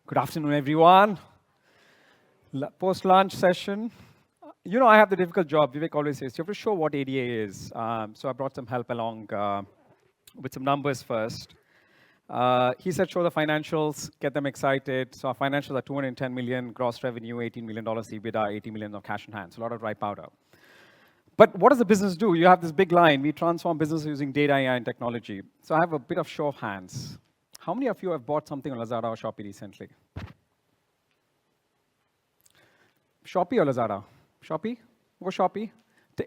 Good afternoon, everyone. Post-lunch session. I have the difficult job. Vivek always says, you have to show what ADA is. So I brought some help along with some numbers first. He said, show the financials, get them excited. So our financials are 210 million gross revenue, $18 million EBITDA, 80 million of cash in hand. So a lot of dry powder. But what does the business do? You have this big line. We transform business using data, AI, and technology. So I have a bit of show of hands. How many of you have bought something on Lazada or Shopee recently? Shopee or Lazada? Shopee? Or Shopee?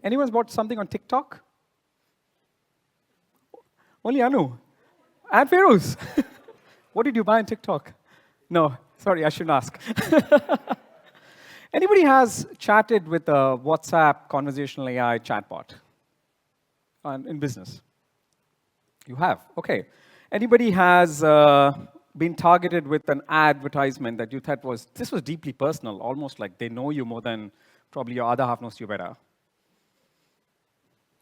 Anyone's bought something on TikTok? Only Anu. And Feroz. What did you buy on TikTok? No, sorry, I shouldn't ask. Anybody has chatted with a WhatsApp conversational AI chatbot in business? You have, okay. Anybody has been targeted with an advertisement that you thought this was deeply personal, almost like they know you more than probably your other half knows you better?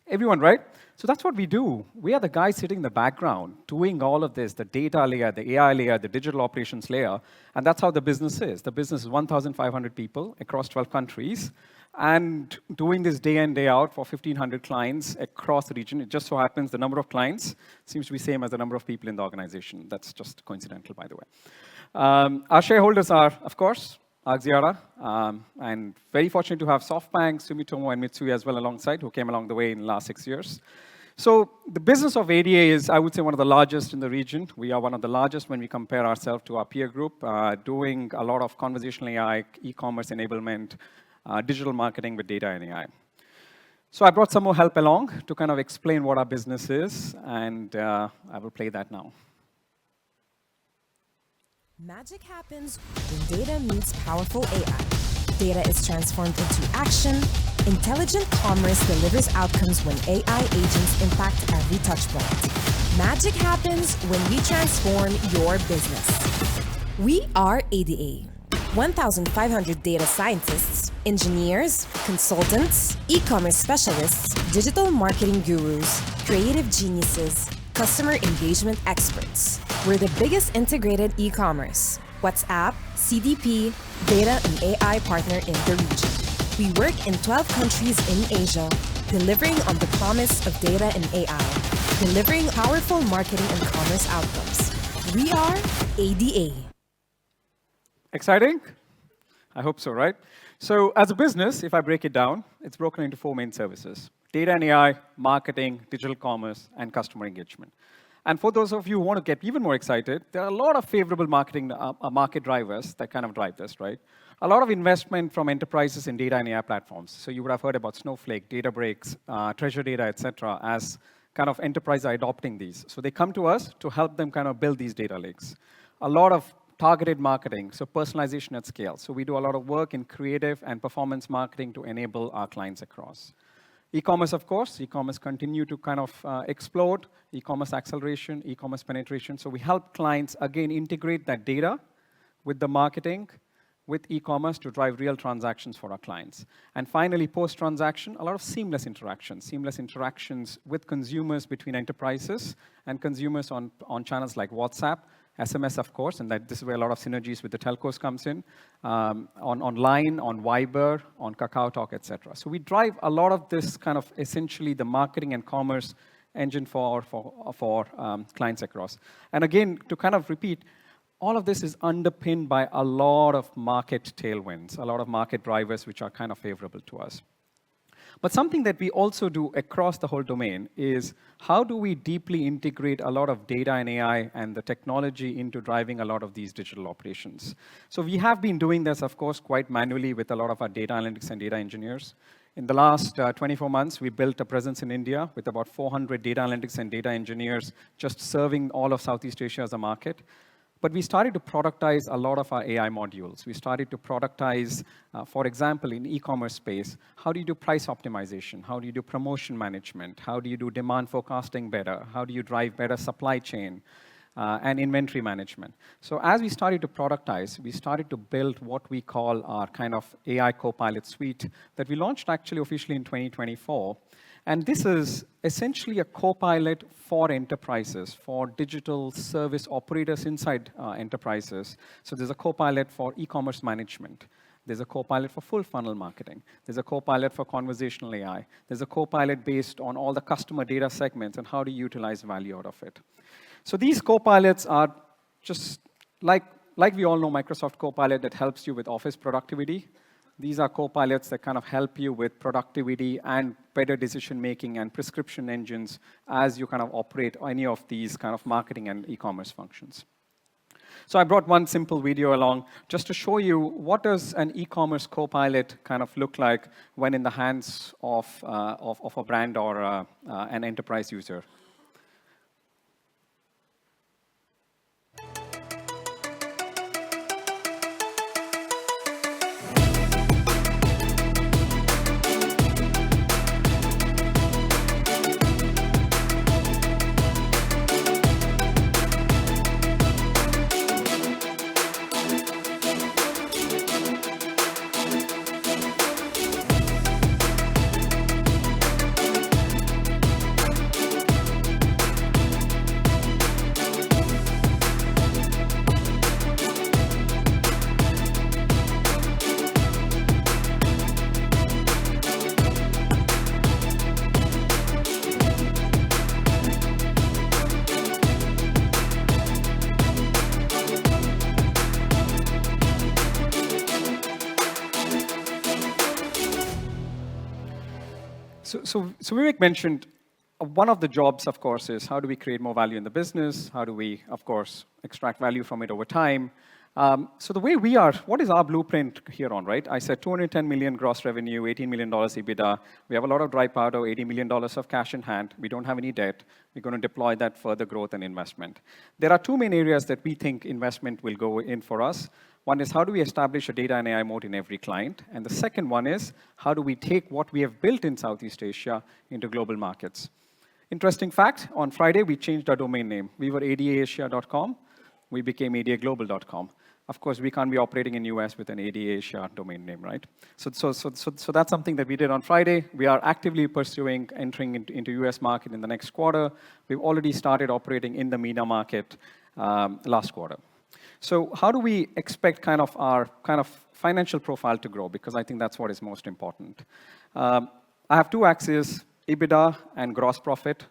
Everyone, right? So that's what we do. We are the guys sitting in the background doing all of this, the data layer, the AI layer, the digital operations layer, and that's how the business is. The business is 1,500 people across 12 countries, and doing this day in, day out for 1,500 clients across the region. It just so happens the number of clients seems to be same as the number of people in the organization. That's just coincidental, by the way. Our shareholders are, of course, Axiata, and very fortunate to have SoftBank, Sumitomo, and Mitsui as well alongside, who came along the way in the last 6 years. So the business of ADA is, I would say, one of the largest in the region. We are one of the largest when we compare ourselves to our peer group, doing a lot of conversational AI, e-commerce enablement, digital marketing with data and AI. So I brought some more help along to kind of explain what our business is, and I will play that now. Magic happens when data meets powerful AI. Data is transformed into action. Intelligent commerce delivers outcomes when AI agents impact every touchpoint. Magic happens when we transform your business. We are ADA. 1,500 data scientists, engineers, consultants, e-commerce specialists, digital marketing gurus, creative geniuses, customer engagement experts. We're the biggest integrated e-commerce, WhatsApp, CDP, data and AI partner in the region. We work in 12 countries in Asia, delivering on the promise of data and AI, delivering powerful marketing and commerce outcomes. We are ADA. Exciting? I hope so, right? So as a business, if I break it down, it's broken into 4 main services: data and AI, marketing, digital commerce, and customer engagement. And for those of you who want to get even more excited, there are a lot of favorable market drivers that kind of drive this, right? A lot of investment from enterprises in data and AI platforms. So you would have heard about Snowflake, Databricks, Treasure Data, et cetera, as kind of enterprises are adopting these. So they come to us to help them kind of build these data lakes. A lot of targeted marketing, so personalization at scale. So we do a lot of work in creative and performance marketing to enable our clients across. E-commerce, of course. E-commerce continue to kind of explode. E-commerce acceleration, e-commerce penetration. So we help clients, again, integrate that data with the marketing, with e-commerce to drive real transactions for our clients. And finally, post-transaction, a lot of seamless interactions with consumers between enterprises and consumers on channels like WhatsApp, SMS, of course, and that this is where a lot of synergies with the telcos comes in, online, on Viber, on KakaoTalk, et cetera. So we drive a lot of this kind of essentially the marketing and commerce engine for clients across. And again, to kind of repeat, all of this is underpinned by a lot of market tailwinds, a lot of market drivers which are kind of favorable to us. But something that we also do across the whole domain is how do we deeply integrate a lot of data and AI and the technology into driving a lot of these digital operations. So we have been doing this, of course, quite manually with a lot of our data analytics and data engineers. In the last 24 months, we built a presence in India with about 400 data analytics and data engineers just serving all of Southeast Asia as a market. But we started to productize a lot of our AI modules. We started to productize, for example, in e-commerce space, how do you do price optimization? How do you do promotion management? How do you do demand forecasting better? How do you drive better supply chain and inventory management? So as we started to productize, we started to build what we call our kind of AI Copilot suite that we launched actually officially in 2024. And this is essentially a co-pilot for enterprises, for digital service operators inside enterprises. So there's a co-pilot for e-commerce management. There's a co-pilot for full funnel marketing. There's a co-pilot for conversational AI. There's a co-pilot based on all the customer data segments and how to utilize value out of it. So these co-pilots are just like we all know Microsoft Copilot that helps you with office productivity. These are co-pilots that kind of help you with productivity and better decision-making and prescription engines as you kind of operate any of these kind of marketing and e-commerce functions. So I brought one simple video along just to show you what does an e-commerce co-pilot kind of look like when in the hands of a brand or an enterprise user. So Vivek mentioned one of the jobs, of course, is how do we create more value in the business? How do we, of course, extract value from it over time? So the way we are, what is our blueprint here on, right? I said 210 million gross revenue, $18 million EBITDA. We have a lot of dry powder, $80 million of cash in hand. We don't have any debt. We're going to deploy that further growth and investment. There are two main areas that we think investment will go in for us. One is how do we establish a data and AI moat in every client? And the second one is how do we take what we have built in Southeast Asia into global markets? Interesting fact, on Friday, we changed our domain name. We were adaasia.com. We became adaglobal.com. Of course, we can't be operating in US with an ADAsia domain name, right? So that's something that we did on Friday. We are actively pursuing entering into US market in the next quarter. We've already started operating in the MENA market last quarter. So how do we expect kind of our financial profile to grow? Because I think that's what is most important. I have two axes, EBITDA and gross profit.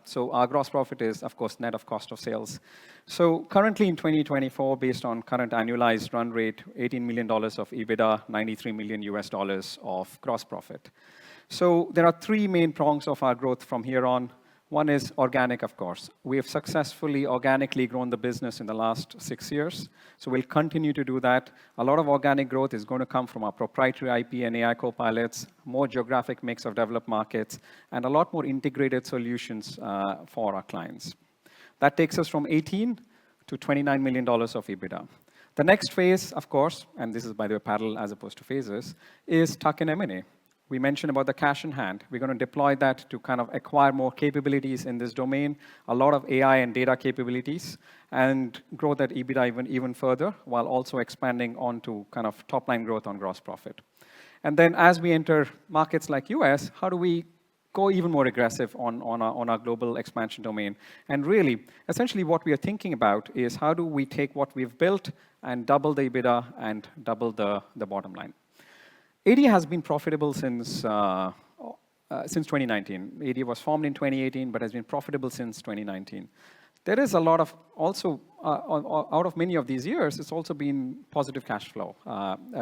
So our gross profit is, of course, net of cost of sales. So currently in 2024, based on current annualized run rate, $18 million of EBITDA, $93 million of gross profit. So there are three main prongs of our growth from here on. One is organic, of course. We have successfully organically grown the business in the last 6 years. So we'll continue to do that. A lot of organic growth is going to come from our proprietary IP and AI co-pilots, more geographic mix of developed markets, and a lot more integrated solutions for our clients. That takes us from 18 to $29 million of EBITDA. The next phase, of course, and this is, by the way, parallel as opposed to phases, is tuck-in M&A. We mentioned about the cash in hand. We're going to deploy that to kind of acquire more capabilities in this domain, a lot of AI and data capabilities, and grow that EBITDA even further, while also expanding onto kind of top-line growth on gross profit. And then as we enter markets like US, how do we go even more aggressive on our global expansion domain? And really, essentially what we are thinking about is how do we take what we've built and double the EBITDA and double the bottom line. AD has been profitable since 2019. AD was formed in 2018, but has been profitable since 2019. There is a lot of also, out of many of these years, it's also been positive cash flow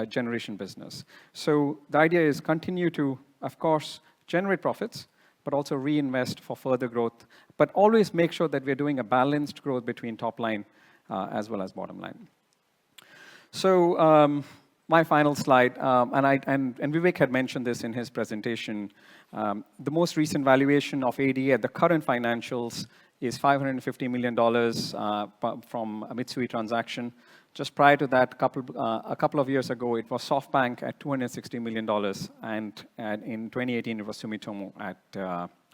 generation business. So the idea is continue to, of course, generate profits, but also reinvest for further growth, but always make sure that we're doing a balanced growth between top line as well as bottom line. So, my final slide, and Vivek had mentioned this in his presentation. The most recent valuation of AD at the current financials is $550 million from a Mitsui transaction. Just prior to that, a couple of years ago, it was SoftBank at $260 million, and in 2018, it was Sumitomo at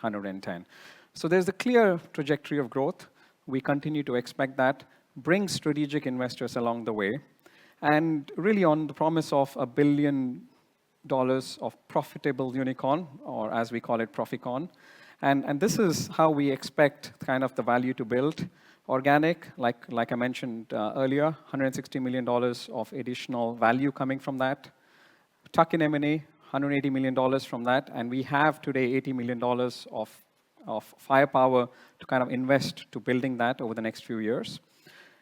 110. So there's a clear trajectory of growth. We continue to expect that. Bring strategic investors along the way. And really on the promise of $1 billion of profitable unicorn, or as we call it, Proficon. And this is how we expect kind of the value to build. Organic, like I mentioned earlier, $160 million of additional value coming from that. Tuck-in M&A, $180 million from that. And we have today $80 million of firepower to kind of invest to building that over the next few years.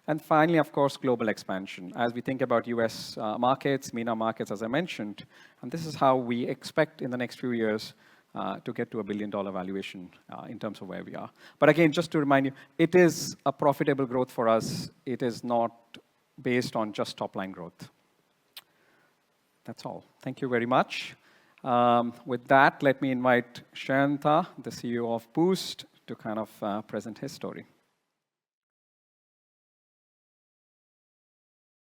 And finally, of course, global expansion. As we think about US markets, MENA markets, as I mentioned, and this is how we expect in the next few years to get to $1 billion valuation in terms of where we are. But again, just to remind you, it is a profitable growth for us. It is not based on just top-line growth. That's all. Thank you very much. With that, let me invite Shayanta, the CEO of Boost, to kind of present his story.